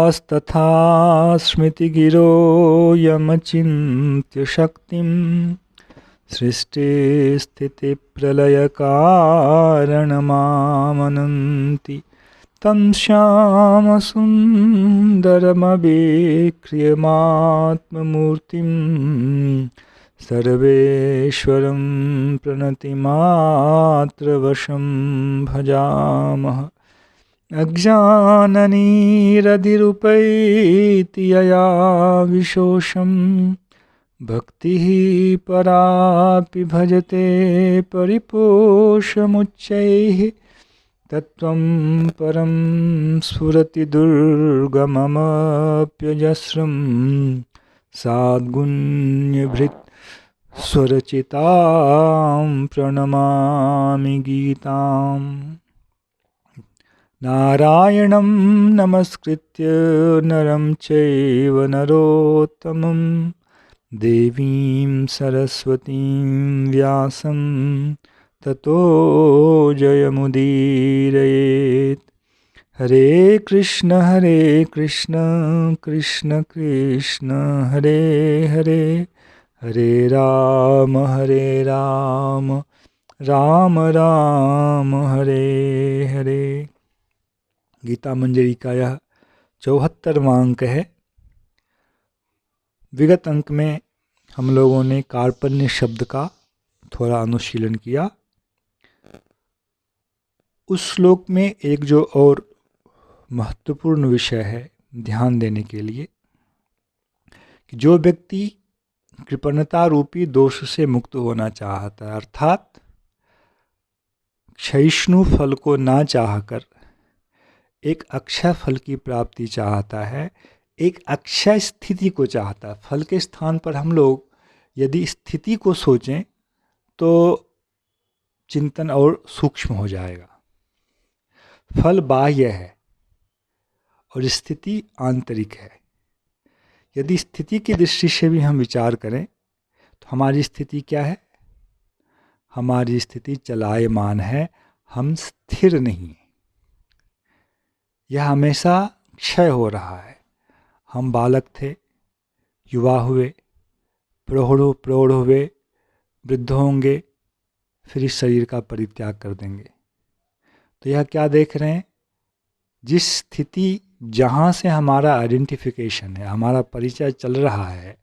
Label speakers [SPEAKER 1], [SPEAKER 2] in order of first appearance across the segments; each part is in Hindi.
[SPEAKER 1] विश्वास्तथा स्मृतिगिरो यमचिन्त्य शक्तिं सृष्टिस्थितिप्रलयकारणमामनन्ति तं श्यामसुन्दरमवेक्रियमात्ममूर्तिं सर्वेश्वरं प्रणतिमात्रवशं भजामः। अज्ञाननिरधिरुपैति यया विशोषं भक्तिः परापि भजते परिपोषमुच्चैः तत्त्वं परं स्फुरति दुर्गममप्यजस्रं साद्गुण्यभृत् स्वरचितां प्रणमामि गीताम्। नारायणं नमस्कृत्य नरं चैव नरोत्तमं देवीं सरस्वतीं व्यासं ततो जयमुदीरयेत्। हरे कृष्ण कृष्ण कृष्ण हरे हरे, हरे राम राम राम हरे हरे। गीता मंजरी का यह 74वां अंक है। विगत अंक में हम लोगों ने कार्पण्य शब्द का थोड़ा अनुशीलन किया। उस श्लोक में एक जो और महत्वपूर्ण विषय है ध्यान देने के लिए कि जो व्यक्ति कृपणता रूपी दोष से मुक्त होना चाहता है, अर्थात क्षयिष्णु फल को ना चाहकर एक अक्षय फल की प्राप्ति चाहता है, एक अक्षय स्थिति को चाहता है। फल के स्थान पर हम लोग यदि स्थिति को सोचें तो चिंतन और सूक्ष्म हो जाएगा। फल बाह्य है और स्थिति आंतरिक है। यदि स्थिति की दृष्टि से भी हम विचार करें तो हमारी स्थिति क्या है? हमारी स्थिति चलायमान है, हम स्थिर नहीं हैं। यह हमेशा क्षय हो रहा है। हम बालक थे, युवा हुए, प्रौढ़ हुए, वृद्ध होंगे, फिर इस शरीर का परित्याग कर देंगे। तो यह क्या देख रहे हैं? जिस स्थिति जहाँ से हमारा आइडेंटिफिकेशन है, हमारा परिचय चल रहा है,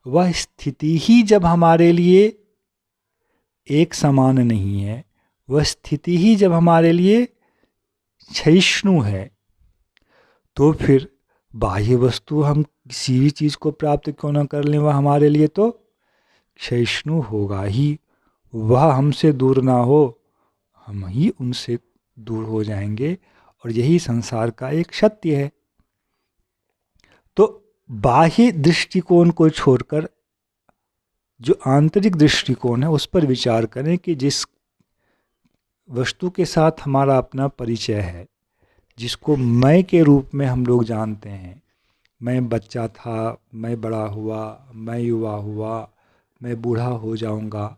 [SPEAKER 1] वह स्थिति ही जब हमारे लिए एक समान नहीं है, वह स्थिति ही जब हमारे लिए क्षयिष्णु है, तो फिर बाह्य वस्तु हम किसी भी चीज़ को प्राप्त क्यों न कर लें, वह हमारे लिए तो क्षयिष्णु होगा ही। वह हमसे दूर ना हो, हम ही उनसे दूर हो जाएंगे, और यही संसार का एक सत्य है। तो बाह्य दृष्टिकोण को छोड़कर जो आंतरिक दृष्टिकोण है उस पर विचार करें कि जिस वस्तु के साथ हमारा अपना परिचय है, जिसको मैं के रूप में हम लोग जानते हैं, मैं बच्चा था, मैं बड़ा हुआ, मैं युवा हुआ, मैं बूढ़ा हो जाऊंगा,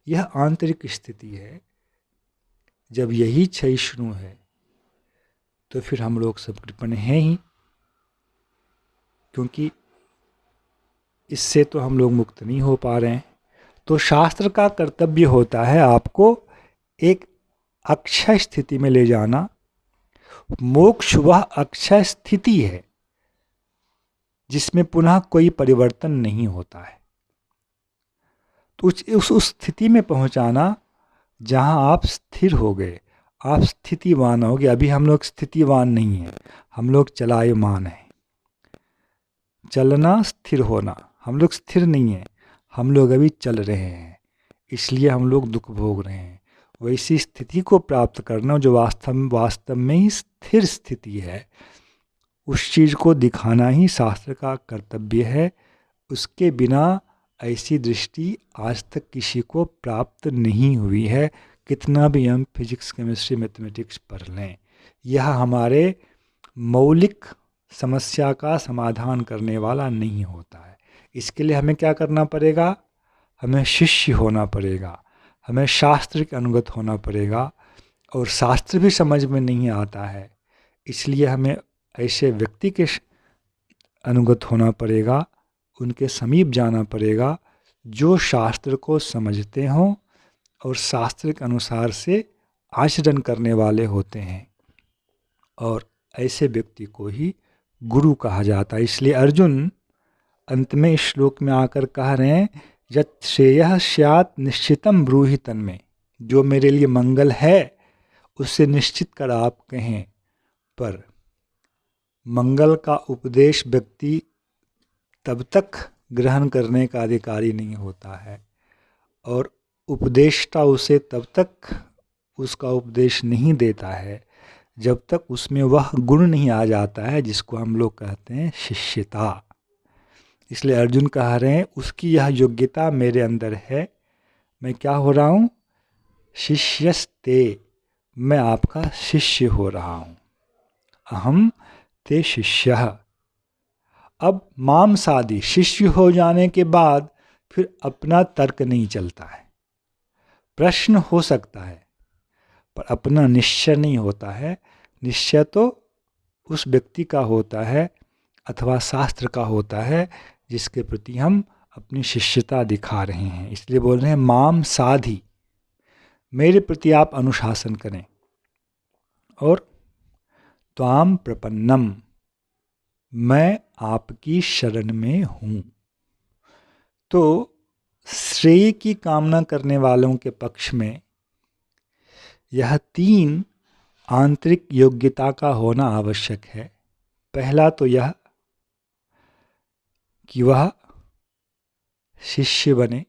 [SPEAKER 1] यह आंतरिक स्थिति है। जब यही क्षयिष्णु है तो फिर हम लोग सब कृपण हैं ही, क्योंकि इससे तो हम लोग मुक्त नहीं हो पा रहे हैं। तो शास्त्र का कर्तव्य होता है आपको एक अक्षय स्थिति में ले जाना। मोक्ष वह अक्षय स्थिति है जिसमें पुनः कोई परिवर्तन नहीं होता है। तो उस स्थिति में पहुंचाना जहां आप स्थिर हो गए, आप स्थितिवान हो गए। अभी हम लोग स्थितिवान नहीं हैं, हम लोग चलायमान हैं। चलना, स्थिर होना, हम लोग स्थिर नहीं हैं, हम लोग अभी चल रहे हैं, इसलिए हम लोग दुख भोग रहे हैं। वैसी स्थिति को प्राप्त करना जो वास्तव में ही स्थिर स्थिति है, उस चीज़ को दिखाना ही शास्त्र का कर्तव्य है। उसके बिना ऐसी दृष्टि आज तक किसी को प्राप्त नहीं हुई है, कितना भी हम फिजिक्स, केमिस्ट्री, मैथमेटिक्स पढ़ लें। यह हमारे मौलिक समस्या का समाधान करने वाला नहीं होता है। इसके लिए हमें क्या करना पड़ेगा? हमें शिष्य होना पड़ेगा, हमें शास्त्र के अनुगत होना पड़ेगा। और शास्त्र भी समझ में नहीं आता है, इसलिए हमें ऐसे व्यक्ति के अनुगत होना पड़ेगा, उनके समीप जाना पड़ेगा जो शास्त्र को समझते हों और शास्त्र के अनुसार से आचरण करने वाले होते हैं, और ऐसे व्यक्ति को ही गुरु कहा जाता है। इसलिए अर्जुन अंत में इस श्लोक में आकर कह रहे हैं, यत् श्रेयः स्यात् निश्चितम ब्रूहि तन्मे, जो मेरे लिए मंगल है उससे निश्चित कर आप कहें। पर मंगल का उपदेश व्यक्ति तब तक ग्रहण करने का अधिकारी नहीं होता है, और उपदेष्टा उसे तब तक उसका उपदेश नहीं देता है जब तक उसमें वह गुण नहीं आ जाता है जिसको हम लोग कहते हैं शिष्यता। इसलिए अर्जुन कह रहे हैं उसकी यह योग्यता मेरे अंदर है, मैं क्या हो रहा हूँ, शिष्यस्ते, मैं आपका शिष्य हो रहा हूँ। अहम ते शिष्यः। अब माम साधी, शिष्य हो जाने के बाद फिर अपना तर्क नहीं चलता है। प्रश्न हो सकता है पर अपना निश्चय नहीं होता है। निश्चय तो उस व्यक्ति का होता है अथवा शास्त्र का होता है जिसके प्रति हम अपनी शिष्यता दिखा रहे हैं। इसलिए बोल रहे हैं माम साधी, मेरे प्रति आप अनुशासन करें। और त्वाम प्रपन्नम, मैं आपकी शरण में हूँ। तो श्रेय की कामना करने वालों के पक्ष में यह 3 आंतरिक योग्यता का होना आवश्यक है। पहला तो यह कि वह शिष्य बने।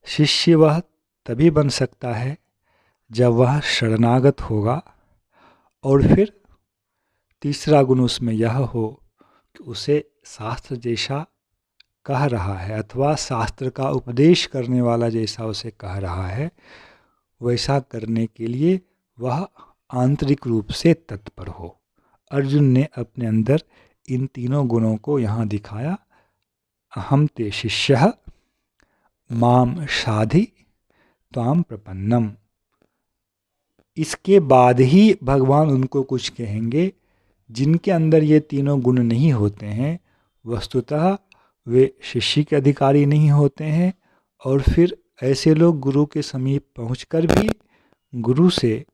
[SPEAKER 1] शिष्य वह तभी बन सकता है जब वह शरणागत होगा। और फिर तीसरा गुण उसमें यह हो कि उसे शास्त्र जैसा कह रहा है अथवा शास्त्र का उपदेश करने वाला जैसा उसे कह रहा है, वैसा करने के लिए वह आंतरिक रूप से तत्पर हो। अर्जुन ने अपने अंदर इन तीनों गुणों को यहाँ दिखाया। अहम ते शिष्यः, माम शाधि, त्वाम प्रपन्नम। इसके बाद ही भगवान उनको कुछ कहेंगे। जिनके अंदर ये तीनों गुण नहीं होते हैं वस्तुतः वे शिष्य के अधिकारी नहीं होते हैं, और फिर ऐसे लोग गुरु के समीप पहुंचकर भी गुरु से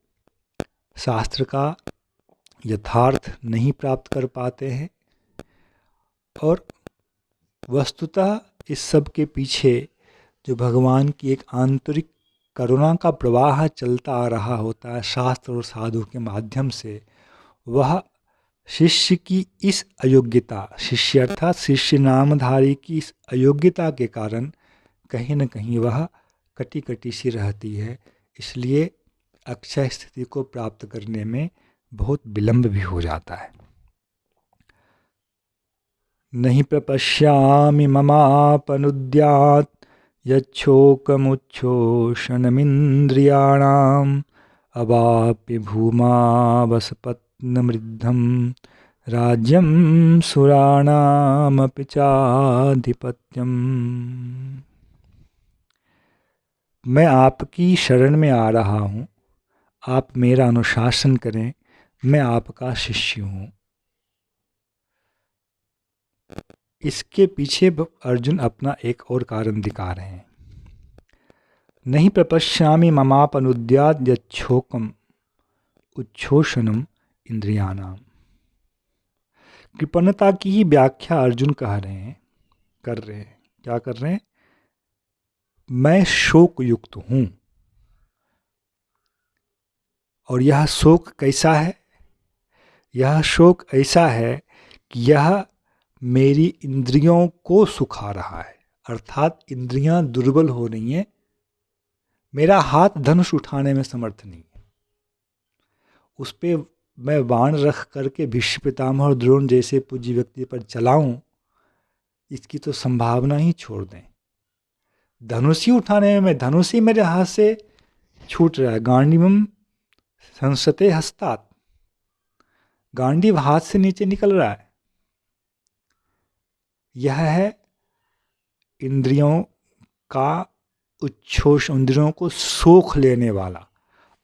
[SPEAKER 1] शास्त्र का यथार्थ नहीं प्राप्त कर पाते हैं। और वस्तुतः इस सब के पीछे जो भगवान की एक आंतरिक करुणा का प्रवाह चलता आ रहा होता है शास्त्र और साधु के माध्यम से, वह शिष्य की इस अयोग्यता, शिष्य अर्थात शिष्य नामधारी की इस अयोग्यता के कारण कहीं न कहीं वह कटी कटी सी रहती है। इसलिए अक्षय स्थिति को प्राप्त करने में बहुत विलंब भी हो जाता है। नहीं प्रपश्यामि ममापनुद्यात् यच्छोकमुच्छोषणमिन्द्रियाणाम् अवाप्य भूमावसपत्नमृद्धं राज्यं सुराणामपि चाधिपत्यम्। मैं आपकी शरण में आ रहा हूँ, आप मेरा अनुशासन करें, मैं आपका शिष्य हूँ। इसके पीछे अर्जुन अपना एक और कारण दिखा रहे हैं। नहीं प्रपश्यामि ममापनुद्यात् यच्छोकम उच्छोषणम इंद्रियाणाम। कृपणता की ही व्याख्या अर्जुन कर रहे हैं। क्या कर रहे हैं? मैं शोक युक्त हूँ, और यह शोक कैसा है? यह शोक ऐसा है कि यह मेरी इंद्रियों को सुखा रहा है, अर्थात इंद्रियां दुर्बल हो रही हैं। मेरा हाथ धनुष उठाने में समर्थ नहीं है। उस पर मैं बाण रख करके भीष्म पितामह और द्रोण जैसे पूज्य व्यक्ति पर चलाऊं, इसकी तो संभावना ही छोड़ दें। धनुष ही उठाने में धनुष ही मेरे हाथ से छूट रहा है। गांडीवम संसते हस्तात, गांडीव हाथ से नीचे निकल रहा है। यह है इंद्रियों का उच्छोष, इंद्रियों को सोख लेने वाला।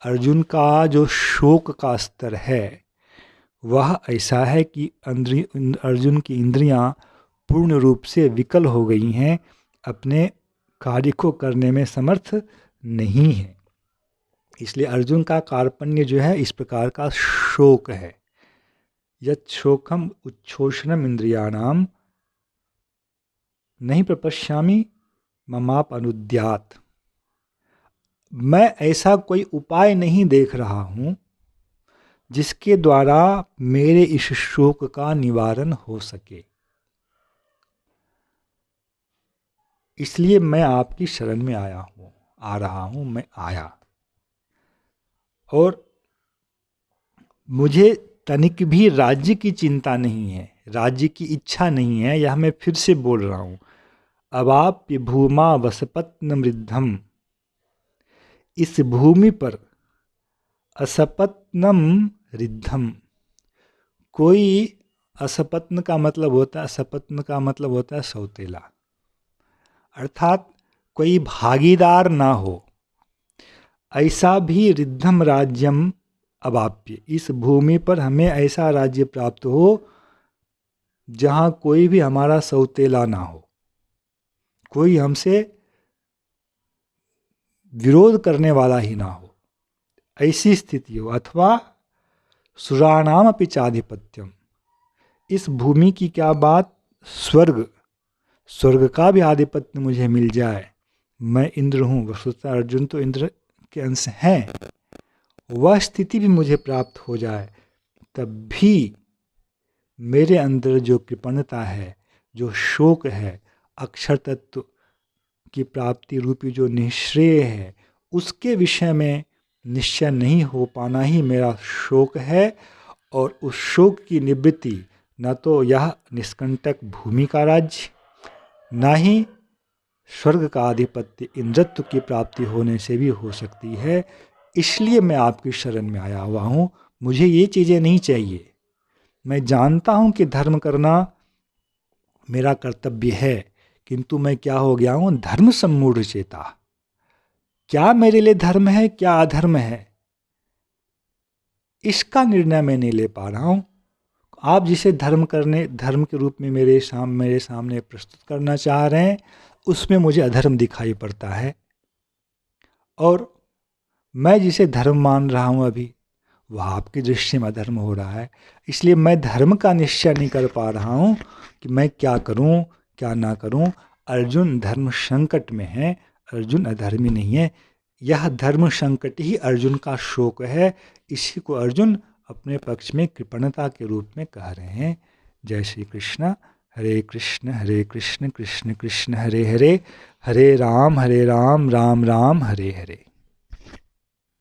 [SPEAKER 1] अर्जुन का जो शोक का स्तर है वह ऐसा है कि अर्जुन की इंद्रियां पूर्ण रूप से विकल हो गई हैं, अपने कार्य को करने में समर्थ नहीं है। इसलिए अर्जुन का कार्पण्य जो है इस प्रकार का शोक है। यत् शोकम उच्छोषणम इंद्रियाणाम नहीं प्रपश्यामि ममाप अनुद्यात। मैं ऐसा कोई उपाय नहीं देख रहा हूँ जिसके द्वारा मेरे इस शोक का निवारण हो सके, इसलिए मैं आपकी शरण में आ रहा हूँ, मैं आया। और मुझे तनिक भी राज्य की चिंता नहीं है, राज्य की इच्छा नहीं है, यह मैं फिर से बोल रहा हूँ। अवाप्य भूमा वसपत्न मृद्धम, इस भूमि पर असपत्नम रिद्धम। कोई असपत्न का मतलब होता है, असपत्न का मतलब होता है सौतेला, अर्थात कोई भागीदार ना हो, ऐसा भी रिद्धम राज्यम अवाप्य, इस भूमि पर हमें ऐसा राज्य प्राप्त हो जहाँ कोई भी हमारा सौतेला ना हो, कोई हमसे विरोध करने वाला ही ना हो, ऐसी स्थिति हो। अथवा सुराणाम अपि चाधिपत्यम, इस भूमि की क्या बात, स्वर्ग का भी आधिपत्य मुझे मिल जाए। मैं इंद्र हूँ, वस्तुतः अर्जुन तो इंद्र के अंश हैं, वह स्थिति भी मुझे प्राप्त हो जाए, तब भी मेरे अंदर जो कृपणता है, जो शोक है, अक्षर तत्व की प्राप्ति रूपी जो निःश्रेय है, उसके विषय में निश्चय नहीं हो पाना ही मेरा शोक है। और उस शोक की निवृत्ति न तो यह निष्कंटक भूमि का राज्य, न ही स्वर्ग का आधिपत्य इंद्रत्व की प्राप्ति होने से भी हो सकती है। इसलिए मैं आपकी शरण में आया हुआ हूँ। मुझे ये चीज़ें नहीं चाहिए। मैं जानता हूँ कि धर्म करना मेरा कर्तव्य है, किंतु मैं क्या हो गया हूँ, धर्म सम्मूढ़ चेता। क्या मेरे लिए धर्म है, क्या अधर्म है, इसका निर्णय मैं नहीं ले पा रहा हूँ। आप जिसे धर्म के रूप में मेरे सामने प्रस्तुत करना चाह रहे हैं, उसमें मुझे अधर्म दिखाई पड़ता है। और मैं जिसे धर्म मान रहा हूँ अभी, वह आपकी दृष्टि में अधर्म हो रहा है। इसलिए मैं धर्म का निश्चय नहीं कर पा रहा हूँ कि मैं क्या करूँ क्या ना करूँ। अर्जुन धर्म संकट में है, अर्जुन अधर्मी नहीं है। यह धर्म संकट ही अर्जुन का शोक है। इसी को अर्जुन अपने पक्ष में कृपणता के रूप में कह रहे हैं। जय श्री कृष्ण। हरे कृष्ण कृष्ण कृष्ण हरे हरे, हरे राम राम राम हरे हरे।